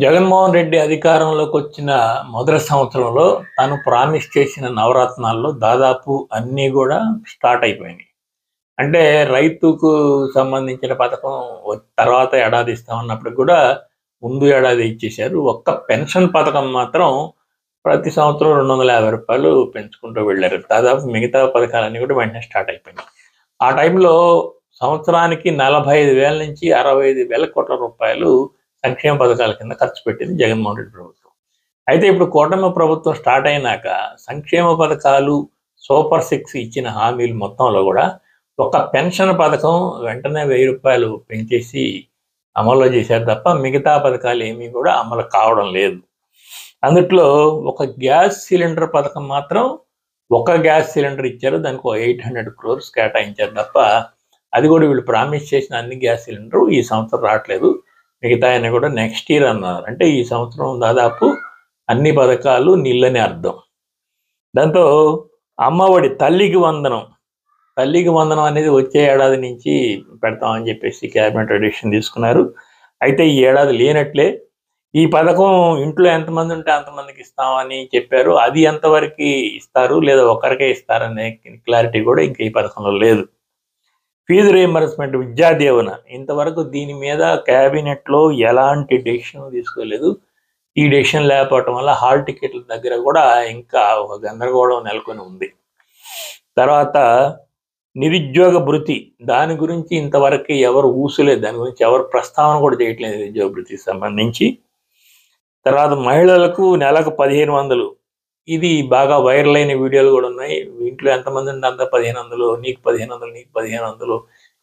జగన్మోహన్ రెడ్డి అధికారంలోకి వచ్చిన మొదటి సంవత్సరంలో తను ప్రామిస్ చేసిన నవరత్నాల్లో దాదాపు అన్నీ కూడా స్టార్ట్ అయిపోయినాయి. అంటే రైతుకు సంబంధించిన పథకం తర్వాత ఏడాది ఇస్తామన్నప్పటికి కూడా ముందు ఏడాది ఇచ్చేశారు. ఒక్క పెన్షన్ పథకం మాత్రం ప్రతి సంవత్సరం రూ. 250 పెంచుకుంటూ వెళ్ళారు. దాదాపు మిగతా పథకాలన్నీ కూడా వెంటనే స్టార్ట్ అయిపోయినాయి. ఆ టైంలో సంవత్సరానికి 45,000 నుంచి 65,000 కోట్ల రూపాయలు సంక్షేమ పథకాల కింద ఖర్చు పెట్టింది జగన్మోహన్ రెడ్డి ప్రభుత్వం. అయితే ఇప్పుడు కూటమి ప్రభుత్వం స్టార్ట్ అయినాక సంక్షేమ పథకాలు, సూపర్ సిక్స్ ఇచ్చిన హామీలు మొత్తంలో కూడా ఒక పెన్షన్ పథకం వెంటనే రూ. 1000 పెంచేసి అమలు చేశారు తప్ప మిగతా పథకాలు ఏమీ కూడా అమలు కావడం లేదు. అందుట్లో ఒక గ్యాస్ సిలిండర్ పథకం మాత్రం ఒక గ్యాస్ సిలిండర్ ఇచ్చారు. దానికి 800 crores కేటాయించారు తప్ప అది కూడా వీళ్ళు ప్రామిస్ చేసిన అన్ని గ్యాస్ సిలిండర్ ఈ సంవత్సరం రావట్లేదు. మిగతా ఆయన కూడా నెక్స్ట్ ఇయర్ అన్నారు. అంటే ఈ సంవత్సరం దాదాపు అన్ని పథకాలు నీళ్ళని అర్థం. దాంతో అమ్మఒడి తల్లికి వందనం అనేది వచ్చే ఏడాది నుంచి పెడతామని చెప్పేసి క్యాబినెట్ డెసిషన్ తీసుకున్నారు. అయితే ఈ ఏడాది లేనట్లే. ఈ పథకం ఇంట్లో ఎంతమంది ఉంటే అంతమందికి ఇస్తామని చెప్పారు. అది ఎంతవరకు ఇస్తారు లేదా ఒక్కరికే ఇస్తారనే క్లారిటీ కూడా ఇంకా ఈ పథకంలో లేదు. ఫీజు రీయింబర్స్మెంట్, విద్యా దీవెన ఇంతవరకు దీని మీద క్యాబినెట్లో ఎలాంటి డెసిషన్ తీసుకోలేదు. ఈ డెసిషన్ లేకపోవటం వల్ల హాల్ టికెట్ల దగ్గర కూడా ఇంకా ఒక గందరగోళం నెలకొని ఉంది. తర్వాత నిరుద్యోగ భృతి, దాని గురించి ఇంతవరకు ఎవరు ఊసలేదు, దాని గురించి ఎవరు ప్రస్తావన కూడా చేయట్లేదు నిరుద్యోగ భృతికి సంబంధించి. తర్వాత మహిళలకు నెలకు 1,500, ఇది బాగా వైరల్ అయిన వీడియోలు కూడా ఉన్నాయి. ఇంట్లో ఎంతమంది ఉంటే అంత 1,500, నీకు 1,500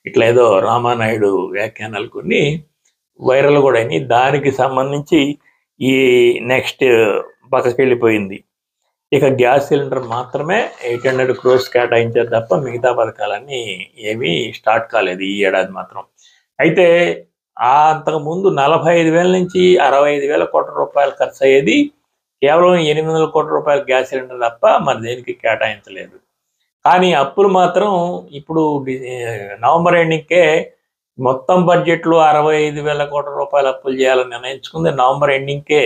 ఇట్లా ఏదో రామానాయుడు వ్యాఖ్యానాలు కొన్ని వైరల్ కూడా అయినాయి. దానికి సంబంధించి ఈ నెక్స్ట్ పక్కకి వెళ్ళిపోయింది. ఇక గ్యాస్ సిలిండర్ మాత్రమే 800 crores కేటాయించారు తప్ప మిగతా పథకాలన్నీ ఏమీ స్టార్ట్ కాలేదు ఈ ఏడాది మాత్రం. అయితే అంతకుముందు 45,000 నుంచి 65,000 కోట్ల రూపాయలు ఖర్చు అయ్యేది. కేవలం 800 కోట్ల రూపాయల గ్యాస్ సిలిండర్ తప్ప మరి దేనికి కేటాయించలేదు. కానీ అప్పులు మాత్రం ఇప్పుడు నవంబర్ ఎండింగ్కే మొత్తం బడ్జెట్లో 65,000 కోట్ల రూపాయలు అప్పులు చేయాలని నిర్ణయించుకుంది. నవంబర్ ఎండింగ్కే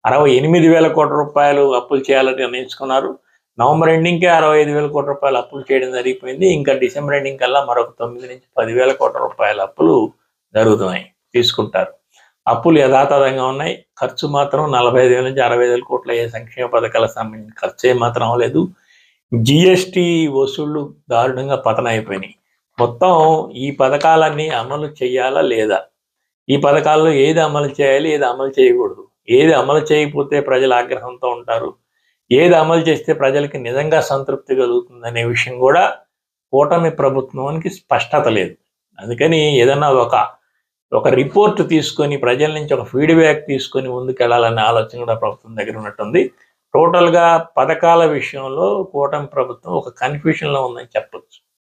68,000 కోట్ల రూపాయలు అప్పులు చేయాలని నిర్ణయించుకున్నారు. నవంబర్ ఎండింగ్కే 65,000 కోట్ల రూపాయలు అప్పులు చేయడం జరిగిపోయింది. ఇంకా డిసెంబర్ ఎండింగ్ కల్లా మరొక 9 నుంచి 10,000 కోట్ల రూపాయల అప్పులు జరుగుతున్నాయి, తీసుకుంటారు. అప్పులు యథాతథంగా ఉన్నాయి. ఖర్చు మాత్రం 45,000 నుంచి 60,000 కోట్ల అయ్యే సంక్షేమ పథకాలకు సంబంధించిన ఖర్చు మాత్రం అవ్వలేదు. జిఎస్టీ వసూళ్లు దారుణంగా పతనం అయిపోయినాయి. మొత్తం ఈ పథకాలన్నీ అమలు చేయాలా లేదా, ఈ పథకాల్లో ఏది అమలు చేయాలి, ఏది అమలు చేయకూడదు, ఏది అమలు చేయకపోతే ప్రజలు ఆగ్రహంతో ఉంటారు, ఏది అమలు చేస్తే ప్రజలకి నిజంగా సంతృప్తి కలుగుతుందనే విషయం కూడా కూటమి ప్రభుత్వానికి స్పష్టత లేదు. అందుకని ఏదన్నా ఒక రిపోర్ట్ తీసుకొని ప్రజల నుంచి ఒక ఫీడ్బ్యాక్ తీసుకొని ముందుకెళ్లాలనే ఆలోచన కూడా ప్రభుత్వం దగ్గర ఉన్నట్టుంది. టోటల్గా పథకాల విషయంలో కూటమి ప్రభుత్వం ఒక కన్ఫ్యూషన్లో ఉందని చెప్పొచ్చు.